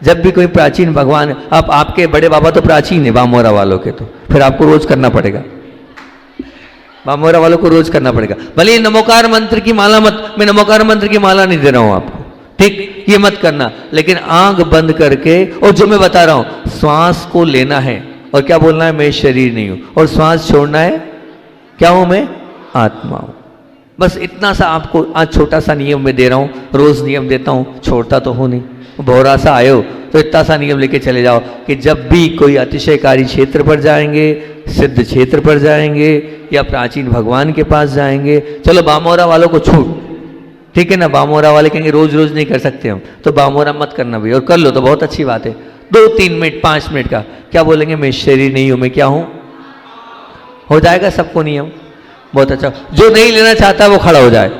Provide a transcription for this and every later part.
जब भी कोई प्राचीन भगवान, आप आपके बड़े बाबा तो प्राचीन है बामोरा वालों के, तो फिर आपको रोज करना पड़ेगा, बामोरा वालों को रोज करना पड़ेगा। भले नमोकार मंत्र की माला मत, मैं नमोकार मंत्र की माला नहीं दे रहा हूं आपको, ठीक, ये मत करना, लेकिन आंख बंद करके, और जो मैं बता रहा हूं श्वास को लेना है और क्या बोलना है, मैं शरीर नहीं हूं, और श्वास छोड़ना है, क्या हूं मैं, आत्मा हूं। बस इतना सा आपको आज छोटा सा नियम मैं दे रहा हूं, रोज नियम देता हूं, छोड़ता तो हूं नहीं, भौरा सा आयो तो इतना सा नियम लेके चले जाओ कि जब भी कोई अतिशयकारी क्षेत्र पर जाएंगे, सिद्ध क्षेत्र पर जाएंगे या प्राचीन भगवान के पास जाएंगे, चलो बामोरा वालों को छूट, ठीक है ना, बामोरा वाले कहेंगे रोज रोज नहीं कर सकते हम, तो बामोरा मत करना भाई, और कर लो तो बहुत अच्छी बात है, 2-3 मिनट 5 मिनट का क्या बोलेंगे, मैं शरीर नहीं हूं, मैं क्या हूं, हो जाएगा सबको नियम, बहुत अच्छा। जो नहीं लेना चाहता वो खड़ा हो जाए,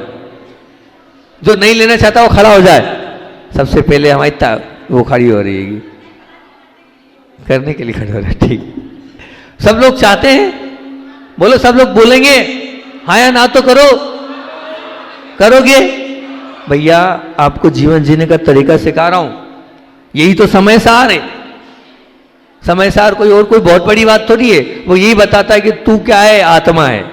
जो नहीं लेना चाहता वो खड़ा हो जाए, सबसे पहले हमारी वो खड़ी हो रही है, करने के लिए खड़े हो रहे, ठीक, सब लोग चाहते हैं, बोलो, सब लोग बोलेंगे हाँ या ना, तो करो, करोगे भैया, आपको जीवन जीने का तरीका सिखा रहा हूं, यही तो समय सार है, समय सार कोई और कोई बहुत बड़ी बात थोड़ी है, वो यही बताता है कि तू क्या है, आत्मा है,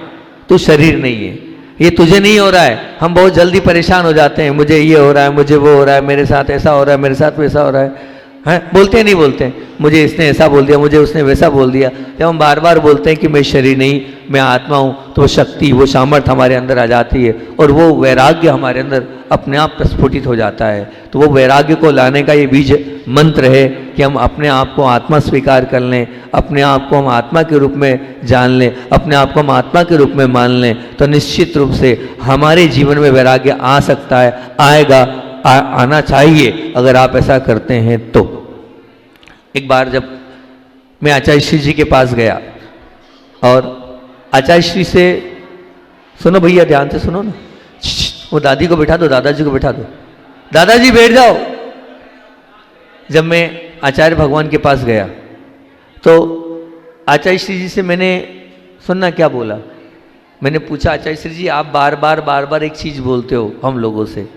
तू शरीर नहीं है, ये तुझे नहीं हो रहा है। हम बहुत जल्दी परेशान हो जाते हैं, मुझे ये हो रहा है, मुझे वो हो रहा है, मेरे साथ ऐसा हो रहा है, मेरे साथ वैसा हो रहा है, हैं, बोलते हैं नहीं बोलते, मुझे इसने ऐसा बोल दिया, मुझे उसने वैसा बोल दिया। जब हम बार बार बोलते हैं कि मैं शरीर नहीं, मैं आत्मा हूँ, तो वो शक्ति, वो सामर्थ्य हमारे अंदर आ जाती है, और वो वैराग्य हमारे अंदर अपने आप प्रस्फुटित हो जाता है। तो वो वैराग्य को लाने का ये बीज मंत्र है कि हम अपने आप को आत्मा स्वीकार कर लें, अपने आप को हम आत्मा के रूप में जान लें, अपने आप को हम आत्मा के रूप में मान लें, तो निश्चित रूप से हमारे जीवन में वैराग्य आ सकता है, आएगा, आना चाहिए अगर आप ऐसा करते हैं तो। एक बार जब मैं आचार्य श्री जी के पास गया, और आचार्य श्री से, सुनो भैया ध्यान से सुनो ना, वो दादी को बिठा दो, दादाजी को बिठा दो, दादाजी बैठ जाओ। जब मैं आचार्य भगवान के पास गया तो आचार्य श्री जी से मैंने, सुनना क्या बोला, मैंने पूछा आचार्य श्री जी आप बार बार एक चीज बोलते हो हम लोगों से,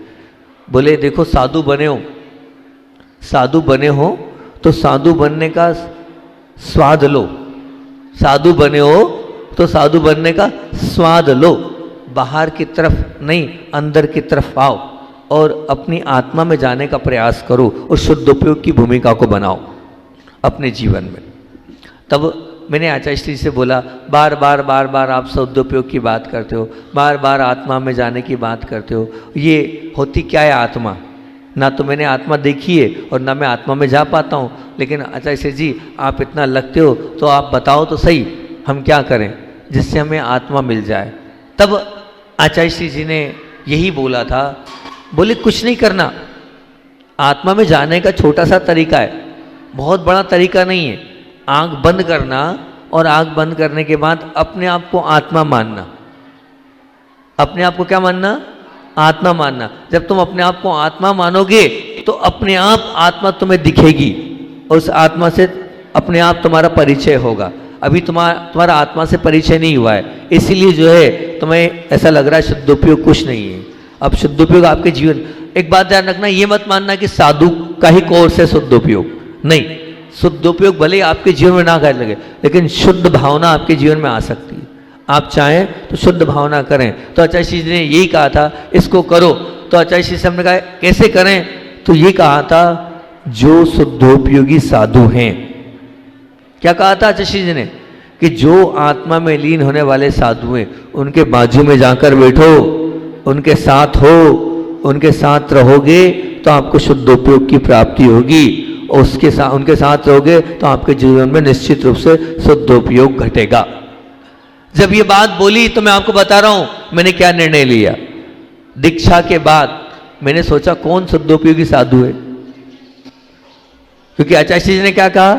बोले देखो साधु बने हो, साधु बने हो तो साधु बनने का स्वाद लो, साधु बने हो तो साधु बनने का स्वाद लो, बाहर की तरफ नहीं अंदर की तरफ आओ और अपनी आत्मा में जाने का प्रयास करो और शुद्धोपयोग की भूमिका को बनाओ अपने जीवन में। तब मैंने आचार्य श्री से बोला, बार बार आप शुद्धोपयोग की बात करते हो, बार बार आत्मा में जाने की बात करते हो, ये होती क्या है आत्मा, ना तो मैंने आत्मा देखी है और ना मैं आत्मा में जा पाता हूँ, लेकिन आचार्य श्री जी आप इतना लगते हो तो आप बताओ तो सही हम क्या करें जिससे हमें आत्मा मिल जाए। तब आचार्य श्री जी ने यही बोला था, बोले कुछ नहीं करना, आत्मा में जाने का छोटा सा तरीका है, बहुत बड़ा तरीका नहीं है, आंख बंद करना और आंख बंद करने के बाद अपने आप को आत्मा मानना, अपने आप को क्या मानना, आत्मा मानना। जब तुम अपने आप को आत्मा मानोगे तो अपने आप आत्मा तुम्हें दिखेगी और उस आत्मा से अपने आप तुम्हारा परिचय होगा। अभी तुम्हारा आत्मा से परिचय नहीं हुआ है, इसीलिए जो है तुम्हें ऐसा लग रहा है शुद्धोपयोग कुछ नहीं है। अब शुद्धोपयोग आपके जीवन, एक बात ध्यान रखना, ये मत मानना कि साधु का ही कोर्स है शुद्धोपयोग, नहीं, शुद्धोपयोग भले आपके जीवन में ना कर लगे लेकिन शुद्ध भावना आपके जीवन में आ सकती है। आप चाहें तो शुद्ध भावना करें। तो आचार्य श्री जी ने यही कहा था इसको करो, तो आचार्य श्री से हमने कहा कैसे करें, तो ये कहा था जो शुद्धोपयोगी साधु हैं, क्या कहा था आचार्य श्री जी ने, कि जो आत्मा में लीन होने वाले साधु हैं उनके बाजू में जाकर बैठो, उनके साथ हो, उनके साथ रहोगे तो आपको शुद्धोपयोग की प्राप्ति होगी, और उनके साथ रहोगे तो आपके जीवन में निश्चित रूप से शुद्धोपयोग घटेगा। जब ये बात बोली तो मैं आपको बता रहा हूं मैंने क्या निर्णय लिया। दीक्षा के बाद मैंने सोचा कौन शुद्धोपयोगी साधु है, क्योंकि आचार्य जी ने क्या कहा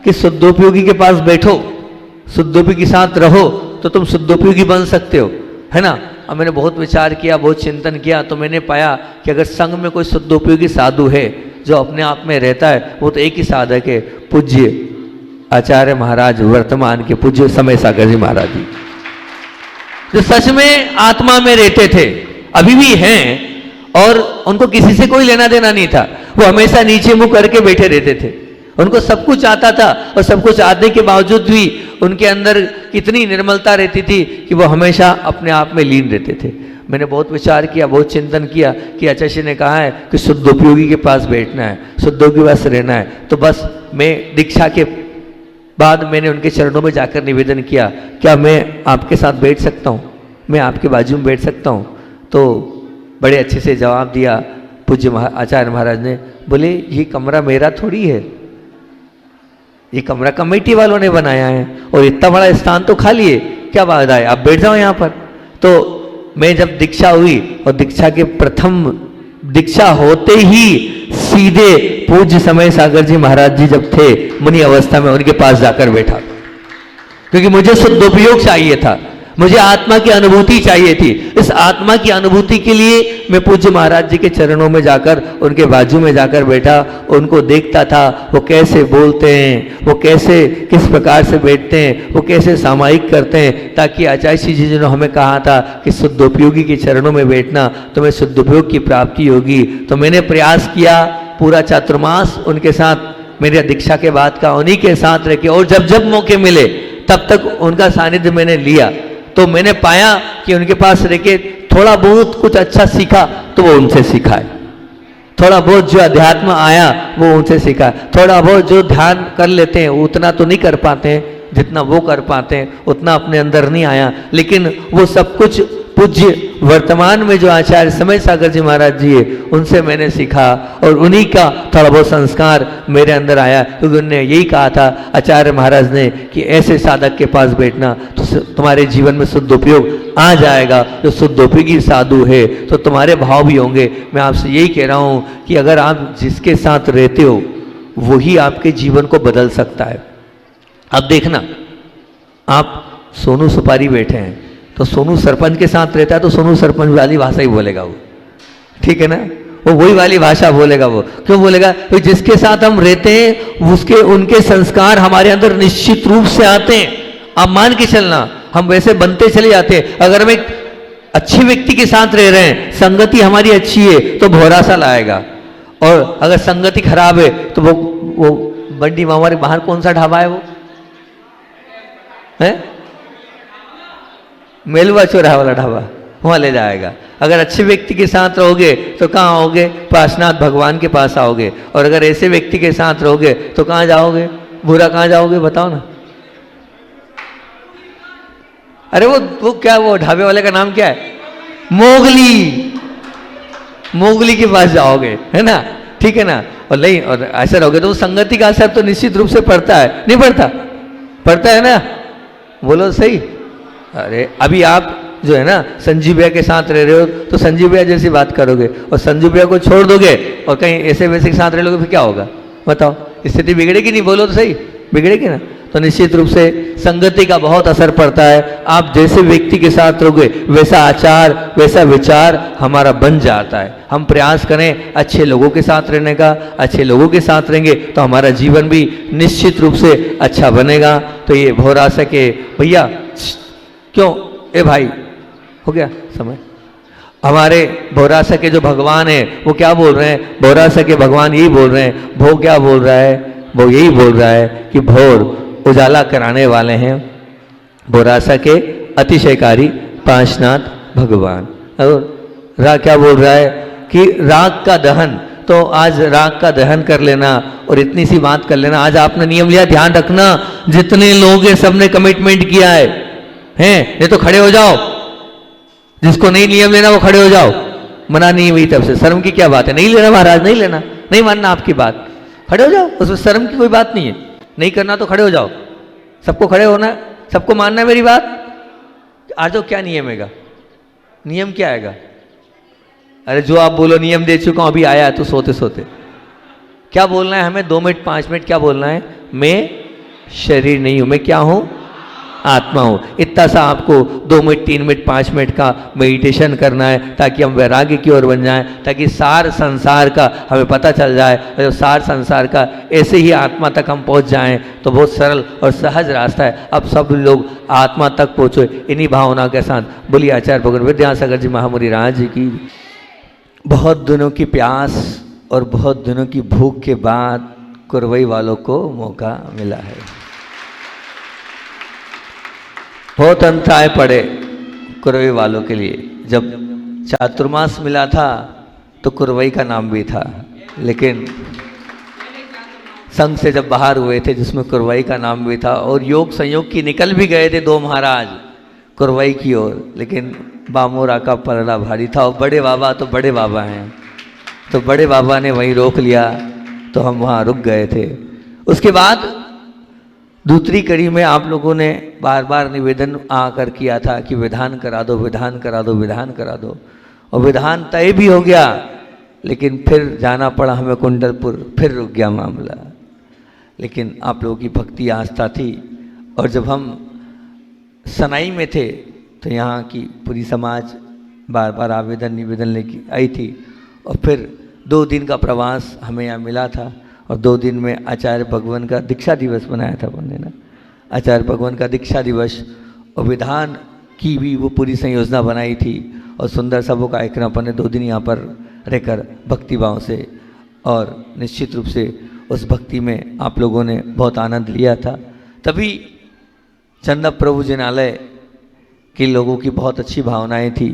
कि शुद्धोपयोगी के पास बैठो, शुद्धोपयोगी के साथ रहो तो तुम शुद्धोपयोगी बन सकते हो, है ना। अब मैंने बहुत विचार किया, बहुत चिंतन किया, तो मैंने पाया कि अगर संघ में कोई शुद्धोपयोगी साधु है जो अपने आप में रहता है, वो तो एक ही साधक है, पूज्य आचार्य महाराज, वर्तमान के पूज्य समय सागर जी महाराज जी, जो सच में आत्मा में रहते थे, अभी भी हैं, और उनको किसी से कोई लेना देना नहीं था। वो हमेशा नीचे मुंह करके बैठे रहते थे। उनको सब कुछ आता था और सब कुछ आने के बावजूद भी उनके अंदर इतनी निर्मलता रहती थी कि वो हमेशा अपने आप में लीन रहते थे। मैंने बहुत विचार किया, बहुत चिंतन किया कि आचार्य जी ने कहा है कि शुद्धोपयोगी के पास बैठना है, शुद्धोपयोगी के पास रहना है। तो बस मैं दीक्षा के बाद मैंने उनके चरणों में जाकर निवेदन किया, क्या मैं आपके साथ बैठ सकता हूँ, मैं आपके बाजू में बैठ सकता हूँ? तो बड़े अच्छे से जवाब दिया पूज्य आचार्य महाराज ने, बोले ये कमरा मेरा थोड़ी है, ये कमरा कमेटी वालों ने बनाया है और इतना बड़ा स्थान तो खाली है, क्या बात है, आप बैठ जाओ यहाँ पर। तो मैं जब दीक्षा हुई और दीक्षा के प्रथम दीक्षा होते ही सीधे पूज्य समय सागर जी महाराज जी जब थे मुनि अवस्था में, उनके पास जाकर बैठा, क्योंकि मुझे शुद्धोपयोग चाहिए था, मुझे आत्मा की अनुभूति चाहिए थी। इस आत्मा की अनुभूति के लिए मैं पूज्य महाराज जी के चरणों में जाकर उनके बाजू में जाकर बैठा, उनको देखता था वो कैसे बोलते हैं, वो कैसे किस प्रकार से बैठते हैं, वो कैसे सामायिक करते हैं, ताकि आचार्य जी ने हमें कहा था कि शुद्धोपयोगी के चरणों में बैठना तुम्हें शुद्धोपयोग की प्राप्ति होगी। तो मैंने प्रयास किया पूरा चातुर्मास उनके साथ, मेरे दीक्षा के बाद का उन्हीं के साथ रह के, और जब जब मौके मिले तब तक उनका सानिध्य मैंने लिया। तो मैंने पाया कि उनके पास रह के थोड़ा बहुत कुछ अच्छा सीखा तो वो उनसे सीखा है, थोड़ा बहुत जो अध्यात्म आया वो उनसे सीखा है, थोड़ा बहुत जो ध्यान कर लेते हैं उतना तो नहीं कर पाते हैं जितना वो कर पाते हैं, उतना अपने अंदर नहीं आया, लेकिन वो सब कुछ पूज्य वर्तमान में जो आचार्य समय सागर जी महाराज जी है उनसे मैंने सीखा और उन्हीं का थोड़ा बहुत संस्कार मेरे अंदर आया, क्योंकि उन्होंने यही कहा था आचार्य महाराज ने कि ऐसे साधक के पास बैठना तो तुम्हारे जीवन में शुद्धोपयोग आ जाएगा, जो शुद्धोपयोगी साधु है तो तुम्हारे भाव भी होंगे। मैं आपसे यही कह रहा हूँ कि अगर आप जिसके साथ रहते हो वही आपके जीवन को बदल सकता है। अब देखना, आप सोनू सुपारी बैठे हैं तो सोनू सरपंच के साथ रहता है तो सोनू सरपंच वाली भाषा ही बोलेगा वो, ठीक है ना, वो वही वाली भाषा बोलेगा। वो क्यों बोलेगा? तो जिसके साथ हम रहते हैं उसके उनके संस्कार हमारे अंदर निश्चित रूप से आते हैं। आप मान के चलना हम वैसे बनते चले जाते हैं। अगर हम एक अच्छे व्यक्ति के साथ रह रहे हैं, संगति हमारी अच्छी है तो भौरा सा लाएगा, और अगर संगति खराब है तो वो बंडी मामा के बाहर कौन सा ढाबा है वो है, मेलवा चौराहा वाला ढाबा, वहां ले जाएगा। अगर अच्छे व्यक्ति के साथ रहोगे तो कहाँ आओगे? पार्श्वनाथ भगवान के पास आओगे। और अगर ऐसे व्यक्ति के साथ रहोगे तो कहाँ जाओगे? बुरा कहाँ जाओगे बताओ ना। अरे वो क्या, वो ढाबे वाले का नाम क्या है? मोगली, मोगली के पास जाओगे, है ना, ठीक है ना। और नहीं, और ऐसा रहोगे तो संगति का असर तो निश्चित रूप से पड़ता है, नहीं पड़ता? पड़ता है ना, बोलो सही। अरे अभी आप जो है ना संजीव भैया के साथ रह रहे हो तो संजीव भैया जैसी बात करोगे, और संजीव भैया को छोड़ दोगे और कहीं ऐसे वैसे के साथ रह लोगे, फिर क्या होगा बताओ? स्थिति बिगड़ेगी नहीं? बोलो तो सही, बिगड़ेगी ना। तो निश्चित रूप से संगति का बहुत असर पड़ता है। आप जैसे व्यक्ति के साथ रहोगे वैसा आचार वैसा विचार हमारा बन जाता है। हम प्रयास करें अच्छे लोगों के साथ रहने का, अच्छे लोगों के साथ रहेंगे तो हमारा जीवन भी निश्चित रूप से अच्छा बनेगा। तो ये भौरा सके भैया, क्यों ए भाई, हो गया समय। हमारे भौरासा के जो भगवान है वो क्या बोल रहे हैं? भौरासा के भगवान यही बोल रहे हैं। भो क्या बोल रहा है? वो यही बोल रहा है कि भोर उजाला कराने वाले हैं भौरासा के अतिशयकारी पांचनाथ भगवान। और राग क्या बोल रहा है कि राग का दहन, तो आज राग का दहन कर लेना और इतनी सी बात कर लेना। आज आपने नियम लिया, ध्यान रखना जितने लोग हैं सबने कमिटमेंट किया है, हैं ये तो खड़े हो जाओ, जिसको नहीं नियम लेना वो खड़े हो जाओ। मना नहीं हुई तब से, शर्म की क्या बात है? नहीं लेना महाराज, नहीं लेना, नहीं मानना आपकी बात, खड़े हो जाओ, उसमें शर्म की कोई बात नहीं है। नहीं करना तो खड़े हो जाओ, सबको खड़े होना, सबको मानना है मेरी बात। आज क्या नियम हैगा? नियम क्या आएगा? अरे जो आप बोलो नियम दे चुका हूं, अभी आया तो सोते सोते क्या बोलना है हमें? 2 मिनट 5 मिनट क्या बोलना है? मैं शरीर नहीं हूं, मैं क्या हूं? आत्मा हूं। इतना सा आपको 2 मिनट 3 मिनट 5 मिनट का मेडिटेशन करना है ताकि हम वैराग्य की ओर बन जाएं, ताकि सार संसार का हमें पता चल जाए। और जब सार संसार का ऐसे ही आत्मा तक हम पहुंच जाएं तो बहुत सरल और सहज रास्ता है। अब सब लोग आत्मा तक पहुंचो इन्हीं भावना के साथ। बोलिए आचार्य भगवान विद्यासागर जी महामुनि राज जी की। बहुत दिनों की प्यास और बहुत दिनों की भूख के बाद कुरवई वालों को मौका मिला है। बहुत अंतराय पड़े कुरवई वालों के लिए। जब चातुर्मास मिला था तो कुरवई का नाम भी था, लेकिन संघ से जब बाहर हुए थे जिसमें कुरवई का नाम भी था, और योग संयोग की निकल भी गए थे दो महाराज कुरवई की ओर, लेकिन बामोरा का पलड़ा भारी था। और बड़े बाबा तो बड़े बाबा हैं, तो बड़े बाबा ने वहीं रोक लिया, तो हम वहाँ रुक गए थे। उसके बाद दूसरी कड़ी में आप लोगों ने बार बार निवेदन आकर किया था कि विधान करा दो, विधान करा दो, विधान करा दो, और विधान तय भी हो गया, लेकिन फिर जाना पड़ा हमें कुंडलपुर, फिर रुक गया मामला। लेकिन आप लोगों की भक्ति आस्था थी, और जब हम सनाई में थे तो यहाँ की पूरी समाज बार बार आवेदन निवेदन लेके आई थी, और फिर 2 दिन का प्रवास हमें यहाँ मिला था, और 2 दिन में आचार्य भगवान का दीक्षा दिवस बनाया था अपन ने ना, आचार्य भगवान का दीक्षा दिवस, और विधान की भी वो पूरी संयोजना बनाई थी, और सुंदर सा वो कार्यक्रम अपन ने 2 दिन यहाँ पर रहकर भक्तिभाव से, और निश्चित रूप से उस भक्ति में आप लोगों ने बहुत आनंद लिया था। तभी चंदा प्रभु जिनालय के लोगों की बहुत अच्छी भावनाएं थी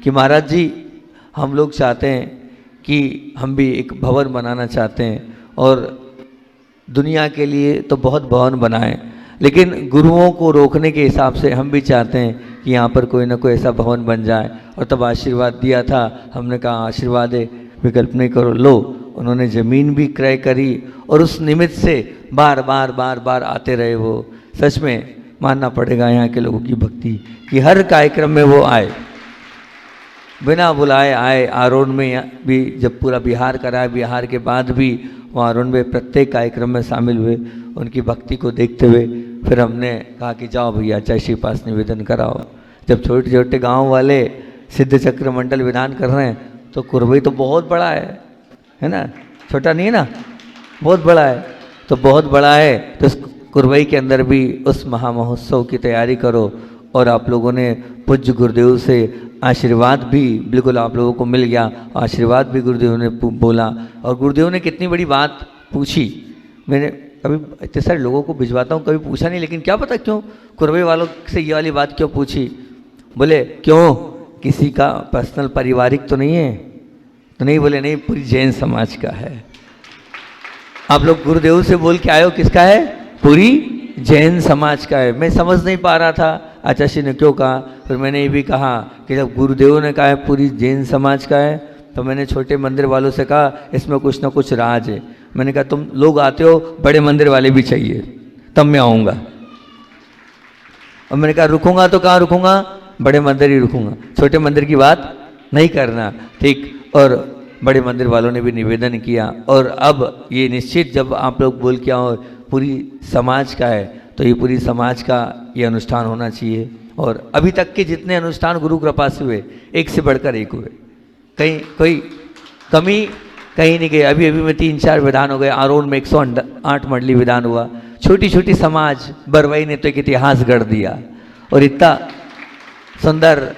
कि महाराज जी हम लोग चाहते हैं कि हम भी एक भवन बनाना चाहते हैं, और दुनिया के लिए तो बहुत भवन बनाएं, लेकिन गुरुओं को रोकने के हिसाब से हम भी चाहते हैं कि यहाँ पर कोई ना कोई ऐसा भवन बन जाए। और तब आशीर्वाद दिया था, हमने कहा आशीर्वाद है, विकल्प नहीं करो, लो। उन्होंने ज़मीन भी क्रय करी, और उस निमित्त से बार बार आते रहे। वो सच में मानना पड़ेगा यहाँ के लोगों की भक्ति कि हर कार्यक्रम में वो आए, बिना बुलाए आए। आरोन में भी जब पूरा बिहार कराया, बिहार के बाद भी वो आरोन में प्रत्येक कार्यक्रम में शामिल हुए। उनकी भक्ति को देखते हुए फिर हमने कहा कि जाओ भैया आचार्य के पास निवेदन कराओ। जब छोटे छोटे गांव वाले सिद्ध चक्र मंडल विधान कर रहे हैं, तो कुरवई तो बहुत बड़ा है ना, छोटा नहीं है ना, बहुत बड़ा है। तो बहुत बड़ा है तो उस कुरवई के अंदर भी उस महामहोत्सव की तैयारी करो। और आप लोगों ने पूज्य गुरुदेव से आशीर्वाद भी बिल्कुल आप लोगों को मिल गया, आशीर्वाद भी गुरुदेव ने बोला। और गुरुदेव ने कितनी बड़ी बात पूछी, मैंने कभी इतने सारे लोगों को भिजवाता हूँ, कभी पूछा नहीं, लेकिन क्या पता क्यों कुरवई वालों से ये वाली बात क्यों पूछी। बोले क्यों, किसी का पर्सनल पारिवारिक तो नहीं है? तो नहीं, बोले नहीं, पूरी जैन समाज का है। आप लोग गुरुदेव से बोल के आए हो, किसका है? पूरी जैन समाज का है। मैं समझ नहीं पा रहा था आचार्य जी ने क्यों कहा। फिर मैंने ये भी कहा कि जब गुरुदेव ने कहा है पूरी जैन समाज का है, तो मैंने छोटे मंदिर वालों से कहा इसमें कुछ ना कुछ राज है। मैंने कहा तुम लोग आते हो, बड़े मंदिर वाले भी चाहिए, तब मैं आऊँगा। और मैंने कहा रुकूंगा तो कहाँ रुकूंगा, बड़े मंदिर ही रुकूंगा, छोटे मंदिर की बात नहीं करना, ठीक। और बड़े मंदिर वालों ने भी निवेदन किया। और अब ये निश्चित जब आप लोग बोल के आओ पूरी समाज का है, तो ये पूरी समाज का ये अनुष्ठान होना चाहिए। और अभी तक के जितने अनुष्ठान गुरु कृपा से हुए, एक से बढ़कर एक हुए, कहीं कोई कमी कहीं नहीं गई। अभी अभी में 3-4 विधान हो गए। आरोन में 108 मंडली विधान हुआ। छोटी छोटी समाज बरवई ने तो एक इतिहास गढ़ दिया, और इतना सुंदर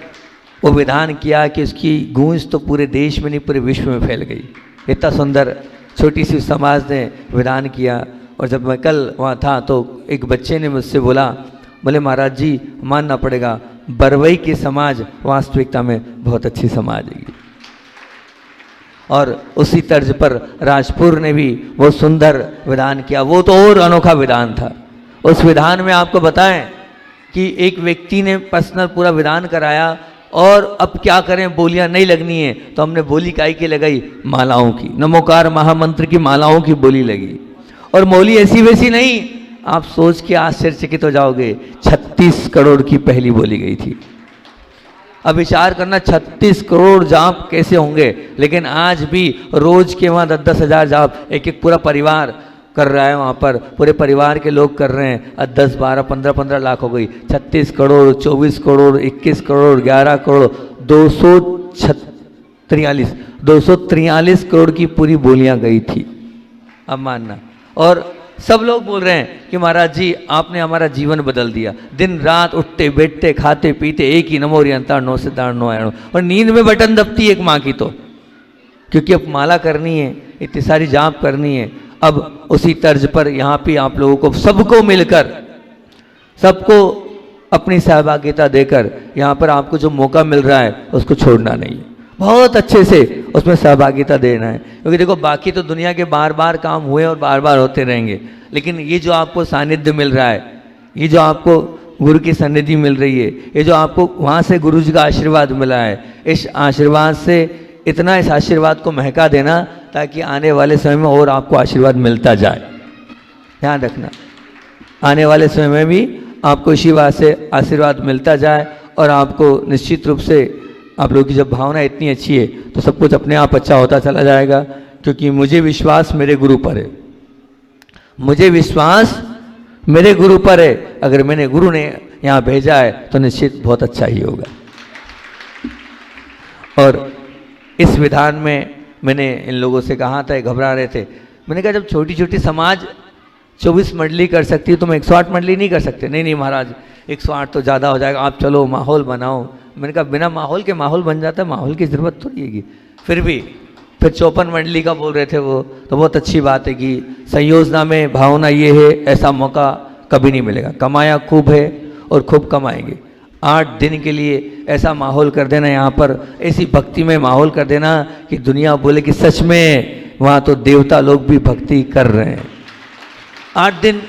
वो विधान किया कि उसकी गूंज तो पूरे देश में नहीं पूरे विश्व में फैल गई। इतना सुंदर छोटी सी समाज ने विधान किया। और जब मैं कल वहाँ था तो एक बच्चे ने मुझसे बोला, बोले महाराज जी मानना पड़ेगा बरवई की समाज वास्तविकता में बहुत अच्छी समाज है। और उसी तर्ज पर राजपुर ने भी वो सुंदर विधान किया, वो तो और अनोखा विधान था। उस विधान में आपको बताएं कि एक व्यक्ति ने पर्सनल पूरा विधान कराया, और अब क्या करें, बोलियां नहीं लगनी है, तो हमने बोली काई की लगाई, मालाओं की, नमोकार महामंत्र की मालाओं की बोली लगी। और मौली ऐसी वैसी नहीं, आप सोच के आश्चर्यचकित हो जाओगे, 36 करोड़ की पहली बोली गई थी। अब विचार करना 36 करोड़ जाप कैसे होंगे। लेकिन आज भी रोज के वहाँ 10-10 हज़ार जाप एक एक पूरा परिवार कर रहा है, वहाँ पर पूरे परिवार के लोग कर रहे हैं। 10, 12, 15 लाख हो गई। 36 करोड़, 24 करोड़, 21 करोड़, 11 करोड़, 243 करोड़ की पूरी बोलियां गई थी। अब मानना। और सब लोग बोल रहे हैं कि महाराज जी आपने हमारा जीवन बदल दिया। दिन रात उठते बैठते खाते पीते एक ही नमो रियंता नो सिद्धार्थ नो आयणो। और नींद में बटन दबती एक माँ की तो, क्योंकि अब माला करनी है, इतनी सारी जाप करनी है। अब उसी तर्ज पर यहाँ पे आप लोगों को सबको मिलकर, सबको अपनी सहभागिता देकर यहाँ पर आपको जो मौका मिल रहा है उसको छोड़ना नहीं है, बहुत अच्छे से उसमें सहभागिता देना है। क्योंकि देखो बाकी तो दुनिया के बार बार काम हुए और बार बार होते रहेंगे, लेकिन ये जो आपको सानिध्य मिल रहा है, ये जो आपको गुरु की सन्निधि मिल रही है, ये जो आपको वहाँ से गुरु जी का आशीर्वाद मिला है, इस आशीर्वाद से इतना इस आशीर्वाद को महका देना ताकि आने वाले समय में और आपको आशीर्वाद मिलता जाए। ध्यान रखना, आने वाले समय में भी आपको इसी बात से आशीर्वाद मिलता जाए और आपको निश्चित रूप से आप लोगों की जब भावना इतनी अच्छी है तो सब कुछ अपने आप अच्छा होता चला जाएगा। क्योंकि मुझे विश्वास मेरे गुरु पर है, मुझे विश्वास मेरे गुरु पर है। अगर मैंने गुरु ने यहाँ भेजा है तो निश्चित बहुत अच्छा ही होगा। और इस विधान में मैंने इन लोगों से कहा था, घबरा रहे थे, मैंने कहा जब छोटी छोटी समाज 24 मंडली कर सकती है तो मैं 108 मंडली नहीं कर सकते। नहीं नहीं महाराज 108 तो ज़्यादा हो जाएगा, आप चलो माहौल बनाओ। मैंने कहा बिना माहौल के माहौल बन जाता है, माहौल की ज़रूरत थोड़ी है। फिर 54 मंडली का बोल रहे थे वो, तो बहुत अच्छी बात है कि संयोजना में भावना ये है, ऐसा मौका कभी नहीं मिलेगा। कमाया खूब है और खूब कमाएंगे। 8 दिन के लिए ऐसा माहौल कर देना, यहाँ पर ऐसी भक्ति में माहौल कर देना कि दुनिया बोले कि सच में वहाँ तो देवता लोग भी भक्ति कर रहे हैं। 8 दिन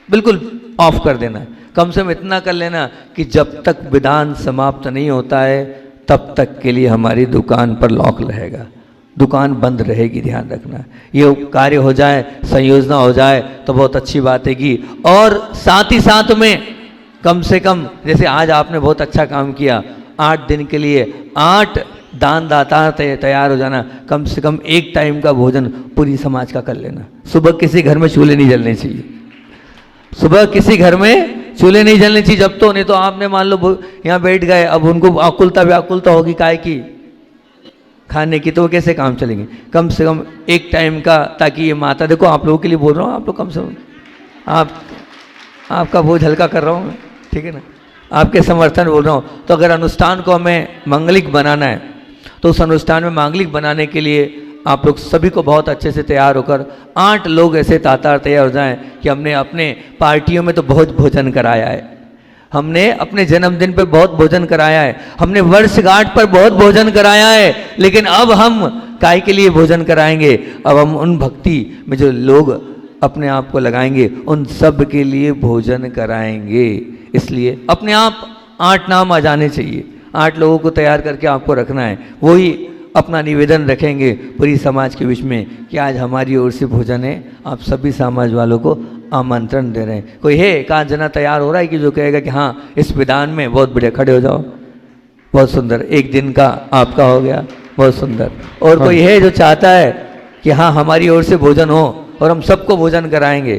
बिल्कुल ऑफ कर देना है। कम से कम इतना कर लेना कि जब तक विधान समाप्त नहीं होता है तब तक के लिए हमारी दुकान पर लॉक रहेगा, दुकान बंद रहेगी। ध्यान रखना, ये कार्य हो जाए, संयोजना हो जाए तो बहुत अच्छी बात है कि। और साथ ही साथ में कम से कम जैसे आज आपने बहुत अच्छा काम किया, 8 दिन के लिए 8 दान दाता तैयार हो जाना। कम से कम एक टाइम का भोजन पूरी समाज का कर लेना। सुबह किसी घर में चूल्हे नहीं जलने चाहिए, सुबह किसी घर में चूल्हे नहीं जलने चाहिए जब तो। नहीं तो आपने मान लो यहाँ बैठ गए, अब उनको आकुलता व्याकुलता होगी काय की खाने की, तो वो कैसे काम चलेंगे। कम से कम एक टाइम का, ताकि ये माता, देखो आप लोगों के लिए बोल रहा हूँ, आप लोग कम से कम आपका बोझ हल्का कर रहा हूँ मैं, ठीक है ना, आपके समर्थन बोल रहा हूँ। तो अगर अनुष्ठान को हमें मांगलिक बनाना है तो उस अनुष्ठान में मांगलिक बनाने के लिए आप लोग सभी को बहुत अच्छे से तैयार होकर 8 लोग ऐसे तातार तैयार हो जाएं कि हमने अपने पार्टियों में तो बहुत भोजन कराया है, हमने अपने जन्मदिन पर बहुत भोजन कराया है, हमने वर्षगांठ पर बहुत भोजन कराया है, लेकिन अब हम काय के लिए भोजन कराएंगे। अब हम उन भक्ति में जो लोग अपने आप को लगाएंगे उन सब के लिए भोजन कराएंगे। इसलिए अपने आप 8 नाम आ जाने चाहिए, 8 लोगों को तैयार करके आपको रखना है। वही अपना निवेदन रखेंगे पूरी समाज के बीच में कि आज हमारी ओर से भोजन है, आप सभी समाज वालों को आमंत्रण दे रहे हैं। कोई है एक आध जना तैयार हो रहा है कि जो कहेगा कि हाँ इस विधान में, बहुत बढ़िया, खड़े हो जाओ, बहुत सुंदर, एक दिन का आपका हो गया, बहुत सुंदर। और कोई है जो चाहता है कि हाँ हमारी ओर से भोजन हो और हम सबको भोजन कराएंगे,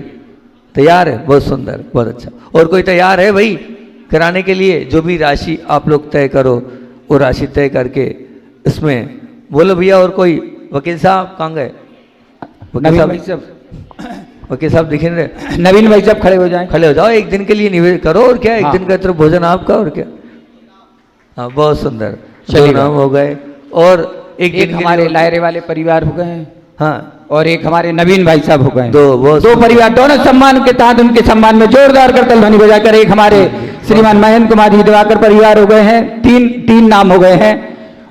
तैयार है, बहुत सुंदर, बहुत अच्छा। और कोई तैयार है भाई कराने के लिए, जो भी राशि आप लोग तय करो वो राशि तय करके इसमें बोलो भैया। और कोई वकील साहब कहाँ गए? वकील साहब दिख नहीं रहे? नवीन भाई साहब खड़े हो जाएं, खड़े हो जाओ, एक दिन के लिए निवेदन करो। और क्या, एक दिन का तरफ भोजन आपका, और क्या। हाँ बहुत सुंदर, चलिए नाम हो गए। और एक हमारे लायरे वाले परिवार हो गए हैं, हाँ, और एक हमारे नवीन भाई साहब हो गए। दो परिवार, दोनों सम्मान के तहत उनके सम्मान में जोरदार करतल ध्वनि बजाकर एक हमारे श्रीमान महेंद्र कुमार जी दिवाकर परिवार हो गए हैं। तीन नाम हो गए हैं।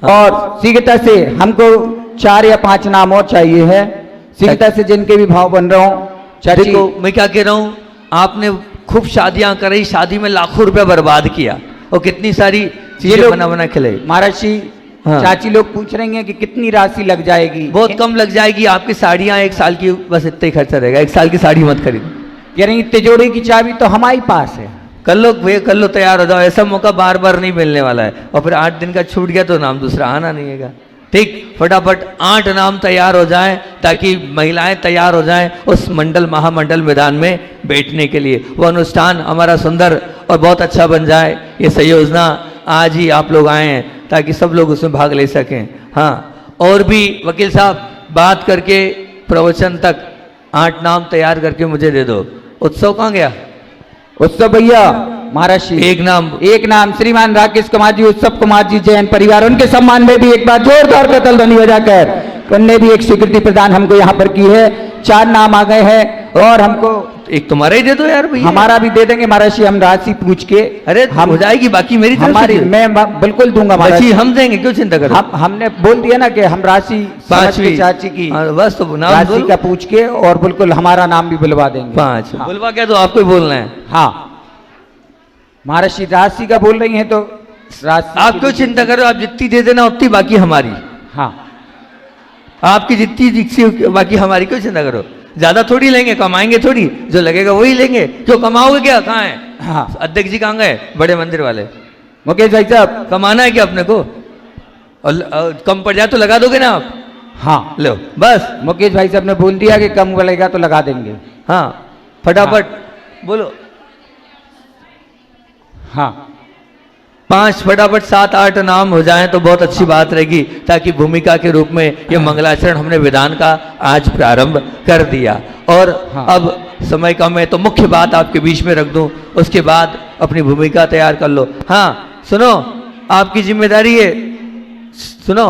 और शीघ्रता से हमको 4 या 5 नाम और चाहिए है, शीघ्रता से जिनके भी भाव बन रहा हूँ। देखो मैं क्या कह रहा हूँ, आपने खूब शादियां कराई, शादी में लाखों रुपया बर्बाद किया और कितनी सारी चीजें बना खिलाई। महाराज जी, हाँ। चाची लोग पूछ रही हैं कि कितनी राशि लग जाएगी? बहुत कम लग जाएगी। आपकी साड़ियां 1 साल की, बस इतना ही खर्चा रहेगा। 1 साल की साड़ी मत खरीद। यानी तिजोरी की चाबी तो हमारे पास है। कर लो भैया, कर लो, तैयार हो जाओ। ऐसा मौका बार बार नहीं मिलने वाला है। और फिर 8 दिन का छूट गया तो नाम दूसरा आना नहीं है। ठीक, फटाफट 8 नाम तैयार हो जाएं ताकि महिलाएं तैयार हो जाएं उस मंडल महामंडल मैदान में बैठने के लिए। वो अनुष्ठान हमारा सुंदर और बहुत अच्छा बन जाए। ये संयोजना आज ही आप लोग आए हैं ताकि सब लोग उसमें भाग ले सकें। हाँ, और भी वकील साहब बात करके प्रवचन तक 8 नाम तैयार करके मुझे दे दो। उत्सव कहाँ गया? उत्सव भैया महाराज जी, एक नाम श्रीमान राकेश कुमार जी, उत्सव कुमार जी, जैन परिवार, उनके सम्मान में भी एक बार जोरदार करतल ध्वनि बजाकर उनने भी एक स्वीकृति प्रदान हमको यहाँ पर की है। 4 नाम आ गए हैं और हमको एक तुम्हारा ही दे दो यार भैया। हमारा भी दे देंगे महाराज जी, हम राशि पूछ के अरे हम हो जाएगी, बाकी मेरी तरफ से हमारी दे। मैं बिल्कुल दूंगा महाराज बाकी जी। हम देंगे, क्यों चिंता करो। हमने बोल दिया ना कि हम राशि समझ के चाची की हाँ, बस तो नाम राशि बोलो। का पूछ के और बिल्कुल हमारा नाम भी बुलवा देंगे। 5 हाँ। बुलवा क्या, तो आपको ही बोलना है। हाँ महाराज जी राशि का बोल रही हैं तो राशि आप क्यों चिंता करो, आप जितनी दे देना उतनी बाकी हमारी। हाँ आपकी जितनी दिखती बाकी हमारी, क्यों चिंता करो। ज्यादा थोड़ी लेंगे, कमाएंगे थोड़ी, जो लगेगा वही लेंगे। क्यों कमाओगे क्या, कहाँ है हाँ अध्यक्ष जी, कहाँ गए बड़े मंदिर वाले। मुकेश भाई साहब कमाना है क्या अपने को, और कम पड़ जाए तो लगा दोगे ना आप। हाँ लो बस। मुकेश भाई साहब ने बोल दिया कि कम लगेगा तो लगा देंगे। हाँ फटाफट बोलो। हाँ 5 फटाफट 7-8 नाम हो जाएं तो बहुत अच्छी बात रहेगी, ताकि भूमिका के रूप में ये मंगलाचरण हमने विधान का आज प्रारंभ कर दिया। और हाँ। अब समय कम है तो मुख्य बात आपके बीच में रख दूं, उसके बाद अपनी भूमिका तैयार कर लो। हाँ सुनो, आपकी जिम्मेदारी है, सुनो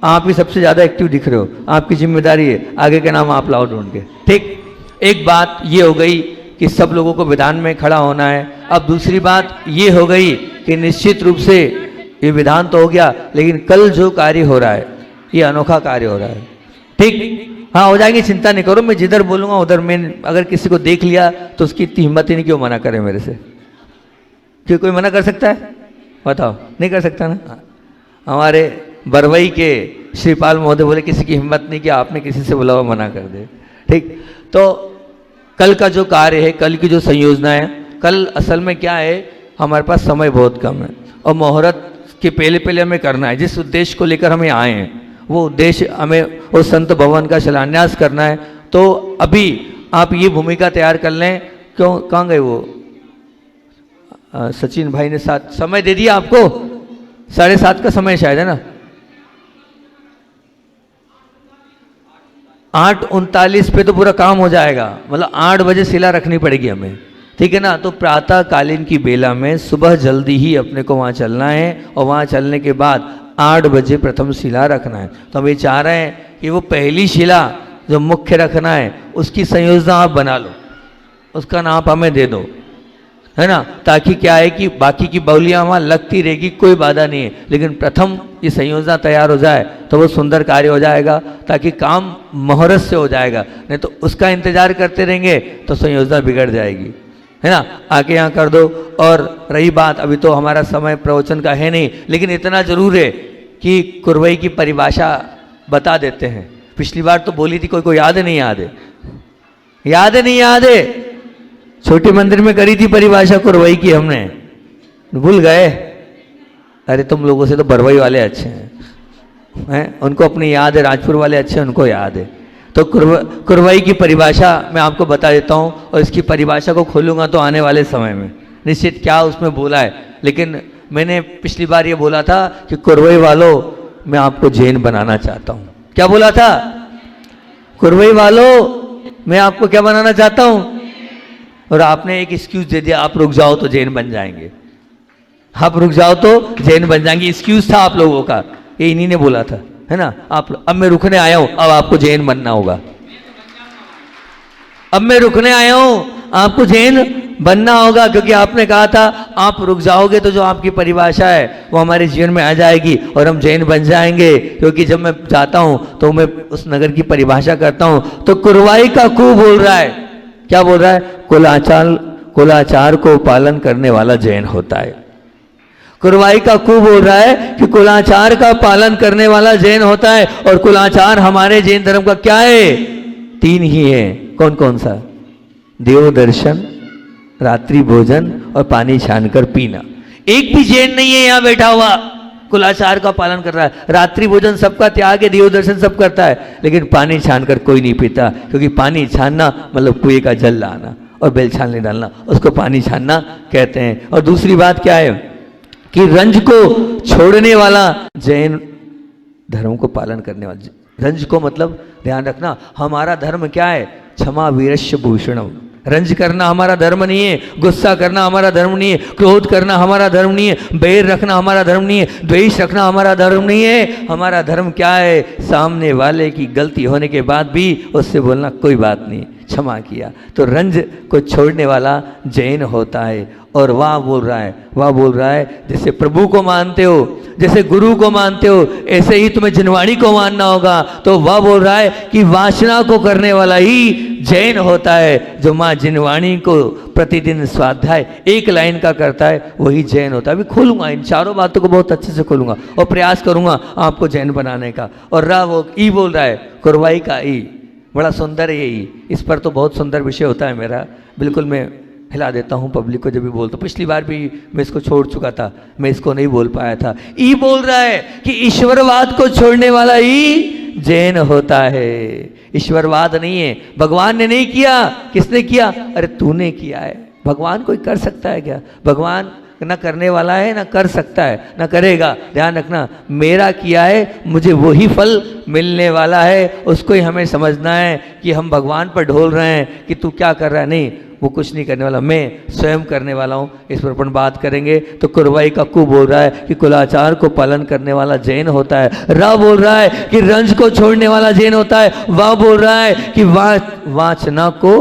आप ही सबसे ज्यादा एक्टिव दिख रहे हो, आपकी जिम्मेदारी है आगे के नाम आप लाओ ढूंढ के। ठीक, एक बात ये हो गई कि सब लोगों को विधान में खड़ा होना है। अब दूसरी बात ये हो गई कि निश्चित रूप से ये विधान तो हो गया, लेकिन कल जो कार्य हो रहा है ये अनोखा कार्य हो रहा है। ठीक, हाँ हो जाएंगे, चिंता नहीं करो। मैं जिधर बोलूँगा उधर मैं, अगर किसी को देख लिया तो उसकी इतनी हिम्मत ही नहीं, क्यों मना करे मेरे से। क्यों कोई मना कर सकता है, बताओ, नहीं कर सकता ना। हमारे बरवई के श्रीपाल महोदय बोले किसी की हिम्मत नहीं कि आपने किसी से बोला हुआ मना कर दे। ठीक, तो कल का जो कार्य है, कल की जो संयोजना है, कल असल में क्या है, हमारे पास समय बहुत कम है और मुहूर्त के पहले पहले हमें करना है। जिस उद्देश्य को लेकर हमें आए हैं वो उद्देश्य हमें उस संत भवन का शिलान्यास करना है। तो अभी आप ये भूमिका तैयार कर लें। क्यों, कहाँ गए वो सचिन भाई ने साथ समय दे दिया आपको, 7:30 का समय शायद है ना, 8:39 पे तो पूरा काम हो जाएगा, मतलब 8 बजे शिला रखनी पड़ेगी हमें। ठीक है ना, तो प्रातः कालीन की बेला में सुबह जल्दी ही अपने को वहाँ चलना है और वहाँ चलने के बाद 8 बजे प्रथम शिला रखना है। तो हम ये चाह रहे हैं कि वो पहली शिला जो मुख्य रखना है उसकी संयोजना आप बना लो, उसका नाम हमें दे दो, है ना, ताकि क्या है कि बाकी की बौलियाँ वहाँ लगती रहेगी, कोई बाधा नहीं है, लेकिन प्रथम ये संयोजना तैयार हो जाए तो वो सुंदर कार्य हो जाएगा, ताकि काम मुहूर्त से हो जाएगा। नहीं तो उसका इंतजार करते रहेंगे तो संयोजना बिगड़ जाएगी, है ना। आके यहाँ कर दो। और रही बात, अभी तो हमारा समय प्रवचन का है नहीं, लेकिन इतना जरूर है कि कुरवई की परिभाषा बता देते हैं। पिछली बार तो बोली थी, कोई को याद है, नहीं याद है, याद है नहीं याद है, छोटे मंदिर में करी थी परिभाषा कुरवई की हमने, भूल गए। अरे तुम लोगों से तो बरवई वाले अच्छे हैं, उनको अपनी याद है, राजपुर वाले अच्छे हैं, उनको याद है। तो कुरवई की परिभाषा मैं आपको बता देता हूँ, और इसकी परिभाषा को खोलूँगा तो आने वाले समय में निश्चित क्या उसमें बोला है। लेकिन मैंने पिछली बार ये बोला था कि कुरवई वालों मैं आपको जैन बनाना चाहता हूँ। क्या बोला था, कुरवई वालों मैं आपको क्या बनाना चाहता हूँ, और आपने एक एक्सक्यूज दे दिया, आप रुक जाओ तो जैन बन जाएंगे, आप रुक जाओ तो जैन बन जाएंगे। एक्सक्यूज था आप लोगों का, ये इन्हीं ने बोला था, है ना। आप अब मैं रुकने आया हूं, अब आपको जैन बनना होगा। अब मैं रुकने आया हूं, आपको जैन बनना होगा, क्योंकि आपने कहा था आप रुक जाओगे तो जो आपकी परिभाषा है वो हमारे जीवन में आ जाएगी और हम जैन बन जाएंगे। क्योंकि जब मैं जाता हूं तो मैं उस नगर की परिभाषा करता हूं, तो कुरवाई का कु बोल रहा है, क्या बोल रहा है, कुलाचार को पालन करने वाला जैन होता है। कुरवाई का कु बोल रहा है कि कुलाचार का पालन करने वाला जैन होता है। और कुलाचार हमारे जैन धर्म का क्या है, 3 ही है। कौन कौन सा, देव दर्शन, रात्रि भोजन और पानी छानकर पीना। एक भी जैन नहीं है यहाँ बैठा हुआ कुलाचार का पालन कर रहा है। रात्रि भोजन सबका त्याग है, देव दर्शन सब करता है, लेकिन पानी छानकर कोई नहीं पीता, क्योंकि पानी छानना मतलब कुएं का जल लाना और बेल छानने डालना, उसको पानी छानना कहते हैं। और दूसरी बात क्या है कि रंज को छोड़ने वाला जैन धर्म को पालन करने वाला। रंज को मतलब ध्यान रखना, हमारा धर्म क्या है, क्षमा वीरस्य भूषणम, रंज करना हमारा धर्म नहीं है, गुस्सा करना हमारा धर्म नहीं है, क्रोध करना हमारा धर्म नहीं है, बैर रखना हमारा धर्म नहीं है, द्वेष रखना हमारा धर्म नहीं है। हमारा धर्म क्या है? सामने वाले की गलती होने के बाद भी उससे बोलना कोई बात नहीं, क्षमा किया। तो रंज को छोड़ने वाला जैन होता है। और वाह बोल रहा है जैसे प्रभु को मानते हो, जैसे गुरु को मानते हो, ऐसे ही तुम्हें जिनवाणी को मानना होगा। तो वह बोल रहा है कि वासना को करने वाला ही जैन होता है। जो माँ जिनवाणी को प्रतिदिन स्वाध्याय 1 लाइन का करता है वही जैन होता है। अभी खोलूंगा इन चारों बातों को, बहुत अच्छे से खोलूंगा और प्रयास करूंगा आपको जैन बनाने का। और रा वो ई बोल रहा है, कुरवाई का ई, बड़ा सुंदर है ये ई। इस पर तो बहुत सुंदर विषय होता है मेरा, बिल्कुल मैं हिला देता हूँ पब्लिक को जब भी बोलता। पिछली बार भी मैं इसको छोड़ चुका था, मैं इसको नहीं बोल पाया था। ई बोल रहा है कि ईश्वरवाद को छोड़ने वाला ही जैन होता है। ईश्वरवाद नहीं है, भगवान ने नहीं किया, किसने किया? अरे तूने किया है। भगवान कोई कर सकता है क्या? भगवान ना करने वाला है, ना कर सकता है, ना करेगा। ध्यान रखना, मेरा किया है, मुझे वही फल मिलने वाला है। उसको ही हमें समझना है कि हम भगवान पर ढोल रहे हैं कि तू क्या कर रहा है। नहीं, वो कुछ नहीं करने वाला, मैं स्वयं करने वाला हूँ। इस पर अपन बात करेंगे। तो कुरवाई का कु बोल रहा है कि कुलाचार को पालन करने वाला जैन होता है। रा बोल रहा है कि रंज को छोड़ने वाला जैन होता है। वाह बोल रहा है कि वाचना को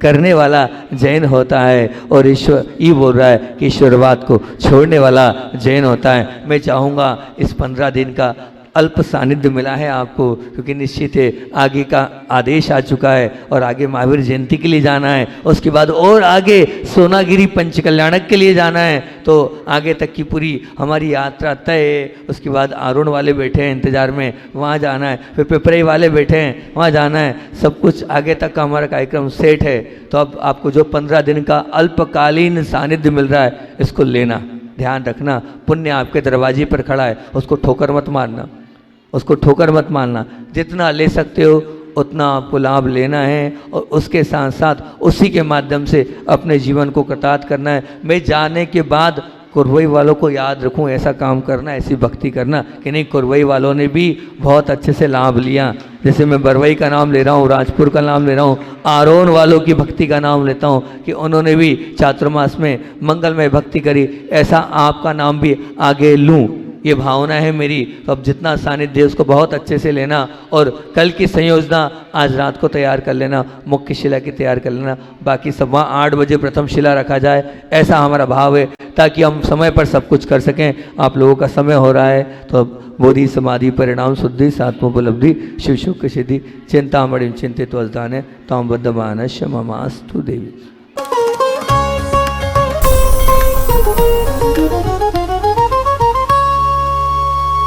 करने वाला जैन होता है। और ईश्वर ई बोल रहा है कि ईश्वरवाद को छोड़ने वाला जैन होता है। मैं चाहूँगा इस 15 दिन का अल्प सानिध्य मिला है आपको, क्योंकि निश्चित है आगे का आदेश आ चुका है और आगे महावीर जयंती के लिए जाना है। उसके बाद और आगे सोनागिरी पंचकल्याणक के लिए जाना है। तो आगे तक की पूरी हमारी यात्रा तय है। उसके बाद आरोन वाले बैठे हैं इंतजार में, वहाँ जाना है। फिर पिपरई वाले बैठे हैं, वहाँ जाना है। सब कुछ आगे तक का हमारा कार्यक्रम सेट है। तो अब आपको जो 15 दिन का अल्पकालीन सानिध्य मिल रहा है, इसको लेना, ध्यान रखना। पुण्य आपके दरवाजे पर खड़ा है, उसको ठोकर मत मारना, उसको ठोकर मत मारना। जितना ले सकते हो उतना आपको लाभ लेना है और उसके साथ साथ उसी के माध्यम से अपने जीवन को कृतार्थ करना है। मैं जाने के बाद कुरवई वालों को याद रखूं, ऐसा काम करना, ऐसी भक्ति करना कि नहीं कुरवई वालों ने भी बहुत अच्छे से लाभ लिया। जैसे मैं बरवई का नाम ले रहा हूँ, राजपुर का नाम ले रहा हूँ, आरोन वालों की भक्ति का नाम लेता हूँ कि उन्होंने भी चातुर्मास में मंगलमय भक्ति करी। ऐसा आपका नाम भी आगे लूँ, ये भावना है मेरी। तो अब जितना सानिध्य है उसको बहुत अच्छे से लेना और कल की संयोजना आज रात को तैयार कर लेना, मुख्य शिला की तैयार कर लेना। बाकी सब वहाँ 8 बजे प्रथम शिला रखा जाए, ऐसा हमारा भाव है, ताकि हम समय पर सब कुछ कर सकें। आप लोगों का समय हो रहा है, तो अब बोधि समाधि परिणाम शुद्धि सात्मोपलब्धि शिव शुक्र सिद्धि चिंतामणि चिंतित वजदाने ताम बद्धमानस्य ममास्तु देवी।